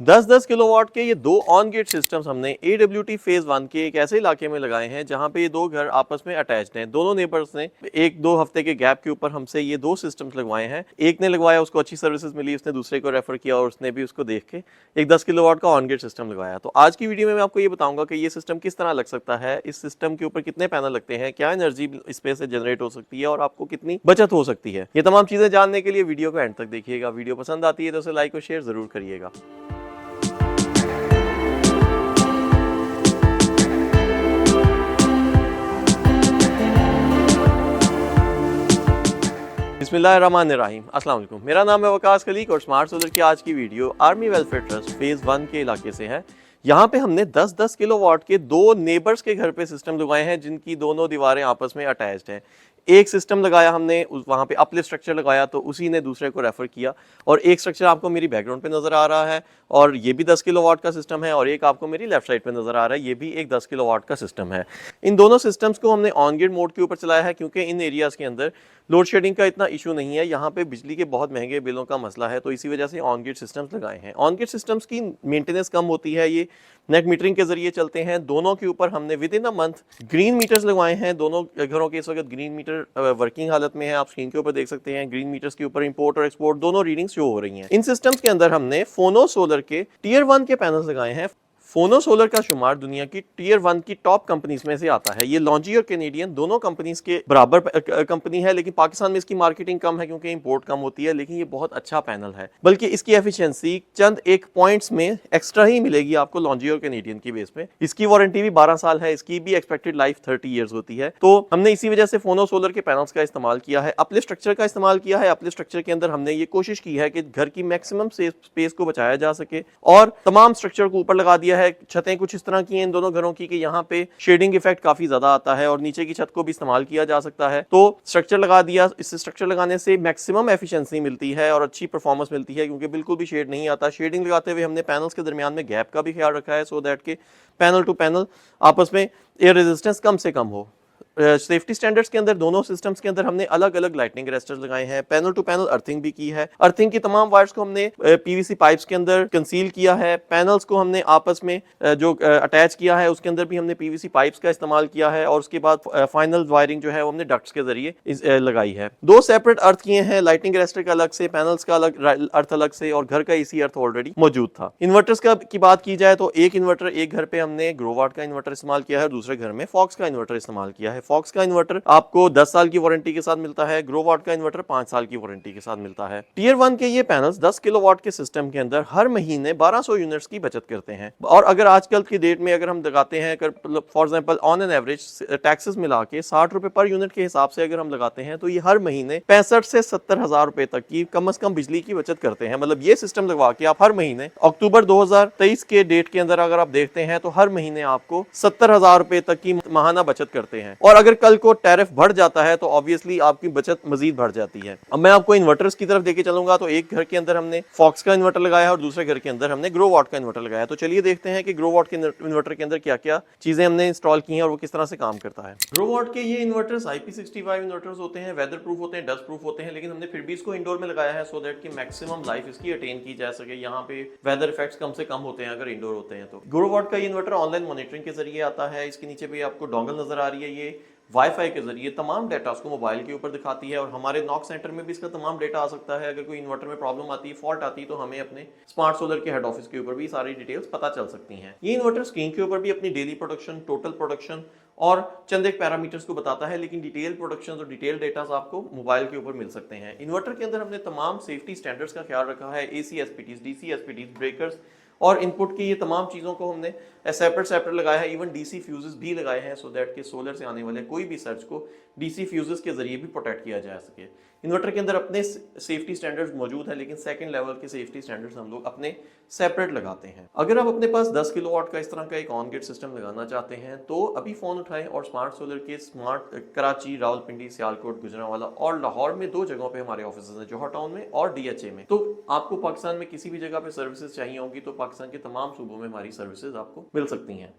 10-10 kilowatt के ये दो ऑन ग्रिड सिस्टम्स हमने AWT फेज 1 के एक ऐसे इलाके में लगाए हैं जहां पे ये दो घर आपस में अटैच्ड हैं। दोनों नेबर्स ने एक दो हफ्ते के गैप के ऊपर हमसे ये दो सिस्टम्स लगवाए हैं। एक ने लगवाया, उसको अच्छी सर्विसेज मिली, उसने दूसरे को रेफर किया और उसने भी उसको देख के एक 10 किलोवाट का ऑन ग्रिड सिस्टम लगवाया। तो आज की वीडियो में मैं आपको ये बताऊंगा कि ये सिस्टम किस तरह लग सकता है, इस सिस्टम के ऊपर कितने पैनल लगते हैं, क्या एनर्जी स्पेस से जनरेट हो सकती है और आपको कितनी बचत हो सकती है। ये तमाम चीजें जानने के लिए वीडियो को एंड तक देखिएगा। वीडियो पसंद आती है तो उसे लाइक और शेयर जरूर करिएगा। बिस्मिल्लाहिर्रहमानिर्रहीम। अस्सलाम वालेकुम। मेरा नाम है वकास खलीक और स्मार्ट सोलर की आज की video army welfare trust phase 1 के इलाके से है। यहाँ पे हमने 10-10 किलोवाट के दो नेबर्स के घर पे सिस्टम लगाए हैं जिनकी दोनों दीवारें आपस में अटैच्ड हैं। एक सिस्टम लगाया हमने, वहाँ पे अपलिफ्ट स्ट्रक्चर लगाया तो उसी ने दूसरे को रेफर किया, और एक स्ट्रक्चर आपको मेरी बैकग्राउंड पे नजर आ रहा है और ये भी 10 किलोवाट का सिस्टम है, और एक आपको मेरी लेफ्ट साइड पे नजर आ रहा है, ये भी एक 10 किलोवाट का सिस्टम है। इन दोनों सिस्टम्स को हमने ऑन ग्रिड मोड के ऊपर चलाया है क्योंकि इन एरियाज के अंदर लोड शेडिंग का इतना इशू नहीं है। यहाँ पे बिजली के बहुत महंगे बिलों का मसला है, तो इसी वजह से ऑन ग्रिड सिस्टम्स लगाए हैं। ऑन ग्रिड सिस्टम्स की मेंटेनेंस कम होती है, ये नेट मीटरिंग के जरिए चलते हैं। दोनों के ऊपर हमने within a month green meters लगवाए हैं। दोनों घरों के इस वक्त ग्रीन मीटर वर्किंग हालत में है, आप स्क्रीन के ऊपर देख सकते हैं। ग्रीन मीटर्स के ऊपर इंपोर्ट और एक्सपोर्ट दोनों रीडिंग शो हो रही हैं। इन सिस्टम्स के अंदर हमने फोनो सोलर के टियर 1 के पैनल्स लगाए हैं। फोनो सोलर का शुमार दुनिया की टियर 1 की टॉप कंपनीज में से आता है। ये लॉन्जी और कैनेडियन दोनों कंपनीज के बराबर कंपनी है, लेकिन पाकिस्तान में इसकी मार्केटिंग कम है क्योंकि इंपोर्ट कम होती है। लेकिन ये बहुत अच्छा पैनल है, बल्कि इसकी एफिशिएंसी चंद एक पॉइंट्स में एक्स्ट्रा ही मिलेगी आपको लॉन्जी और कैनेडियन की बेस पे। इसकी वारंटी भी 12 साल है, इसकी भी एक्सपेक्टेड लाइफ 30 ईयर्स होती है। तो हमने इसी वजह से फोनो सोलर के पैनल्स का इस्तेमाल किया है, अपलिफ्ट स्ट्रक्चर का इस्तेमाल किया है। अपलिफ्ट स्ट्रक्चर के अंदर हमने ये कोशिश की है कि घर की मैक्सिमम स्पेस को बचाया जा सके, और तमाम स्ट्रक्चर को ऊपर लगा दिया है। छतें कुछ इस तरह की हैं इन दोनों घरों की कि यहाँ पे शेडिंग इफेक्ट काफी ज्यादा आता है, और नीचे की छत को भी इस्तेमाल किया जा सकता है। तो स्ट्रक्चर लगा दिया। इस स्ट्रक्चर लगाने से मैक्सिमम एफिशिएंसी मिलती है और अच्छी परफॉर्मेंस मिलती है क्योंकि बिल्कुल भी शेड नहीं आता। शेडिंग लगाते हुए हमने पैनल्स के दरमियान में गैप का भी ख्याल रखा है, सो दैट के पैनल टू पैनल आपस में एयर रेजिस्टेंस कम से कम हो। सेफ्टी स्टैंडर्ड्स के अंदर दोनों सिस्टम्स के अंदर हमने अलग अलग लाइटनिंग अरेस्टर्स लगाए हैं। पैनल टू पैनल अर्थिंग भी की है। अर्थिंग की तमाम वायर्स को हमने पीवीसी पाइप्स के अंदर कंसील किया है। पैनल्स को हमने आपस में जो अटैच किया है उसके अंदर भी हमने पीवीसी पाइप्स का इस्तेमाल किया है, और उसके बाद फाइनल वायरिंग जो है वो हमने डक्ट्स के जरिए लगाई है। दो सेपरेट अर्थ किए हैं, लाइटनिंग अरेस्टर का अलग से, पैनल्स का अलग अर्थ अलग से, और घर का एसी अर्थ ऑलरेडी मौजूद था। इन्वर्टर्स की बात की जाए तो एक इन्वर्टर, एक घर पे हमने ग्रोवाट का इन्वर्टर इस्तेमाल किया है, दूसरे घर में फॉक्स का इन्वर्टर इस्तेमाल किया है। फॉक्स का इन्वर्टर आपको 10 साल की वारंटी के साथ मिलता है, ग्रोवाट का इन्वर्टर 5 साल की वारंटी के साथ मिलता है। टियर 1 के ये पैनल्स 10 किलोवाट के सिस्टम के अंदर हर महीने 1200 यूनिट्स की बचत करते हैं। और अगर आजकल की डेट में अगर हम लगाते हैं, अगर for example on an average taxes मिला के 60 रुपए पर यूनिट के हिसाब से अगर हम लगाते हैं तो ये हर महीने 65 से 70 हजार रुपए तक की कम से कम बिजली की बचत करते हैं। मतलब ये सिस्टम लगवा के आप हर महीने अक्टूबर 2023 के डेट के अंदर अगर आप देखते हैं तो हर महीने आपको 70 हजार रुपए तक की माहाना बचत करते हैं। और अगर कल को टैरिफ बढ़ जाता है तो ऑब्वियसली आपकी बचत मजीद बढ़ जाती है। अब मैं आपको इन्वर्टर्स की तरफ देके चलूंगा, तो एक घर के अंदर हमने फॉक्स का इन्वर्टर लगाया है और दूसरे घर के अंदर हमने ग्रोवाट का इन्वर्टर लगाया है। तो चलिए देखते हैं कि ग्रोवाट के इन्वर्टर के अंदर क्या क्या चीजें हमने इंस्टॉल की हैं और वो किस तरह से काम करता है। ग्रोवाट के ये इन्वर्टर्स IP65 इन्वर्टर्स होते हैं, वेदर प्रूफ होते हैं, डस्ट प्रूफ होते हैं, लेकिन हमने फिर भी इसको इंडोर में लगाया है सो दैट की मैक्सिमम लाइफ इसकी अटेन की जा सके। यहाँ पे वेदर इफेक्ट्स कम से कम होते हैं अगर इंडोर होते हैं तो। ग्रोवाट का ये इन्वर्टर ऑनलाइन मॉनिटरिंग के जरिए आता है। इसके नीचे भी आपको डोंगल नजर आ रही है, ये वाईफाई के जरिए तमाम डेटा उसको मोबाइल के ऊपर दिखाती है, और हमारे नॉक सेंटर में भी इसका तमाम डेटा आ सकता है। अगर कोई इन्वर्टर में प्रॉब्लम आती है, फॉल्ट आती है, तो हमें अपने स्मार्ट सोलर के हेड ऑफिस के ऊपर भी सारी डिटेल्स पता चल सकती हैं। ये इन्वर्टर स्क्रीन के ऊपर भी अपनी डेली प्रोडक्शन, टोटल प्रोडक्शन और चंद एक पैरामीटर्स को बताता है, लेकिन डिटेल प्रोडक्शन और डिटेल डेटा आपको मोबाइल के ऊपर मिल सकते हैं। इन्वर्टर के अंदर हमने तमाम सेफ्टी स्टैंडर्ड्स का ख्याल रखा है। AC SPTs, DC SPTs, breakers और इनपुट की ये तमाम चीज़ों को हमने सेपरेट लगाया है। इवन DC फ्यूजेस भी लगाए हैं सो दैट के सोलर से आने वाले कोई भी सर्ज को DC फ्यूजेस के जरिए भी प्रोटेक्ट किया जा सके। इन्वर्टर के अंदर अपने सेफ्टी स्टैंडर्ड्स मौजूद है, लेकिन सेकंड लेवल के सेफ्टी स्टैंडर्ड्स हम लोग अपने सेपरेट लगाते हैं। अगर आप अपने पास 10 किलोवाट का इस तरह का एक ऑन ग्रिड सिस्टम लगाना चाहते हैं तो अभी फोन उठाएं और स्मार्ट सोलर के स्मार्ट कराची, रावलपिंडी, सियालकोट, गुजरांवाला और लाहौर में 2 जगहों पे हमारे ऑफिस हैं, जौहर टाउन में और DHA में। तो आपको पाकिस्तान में किसी भी जगह पे सर्विसेज चाहिए होंगी तो पाकिस्तान के तमाम सूबों में हमारी सर्विसेज आपको मिल सकती हैं।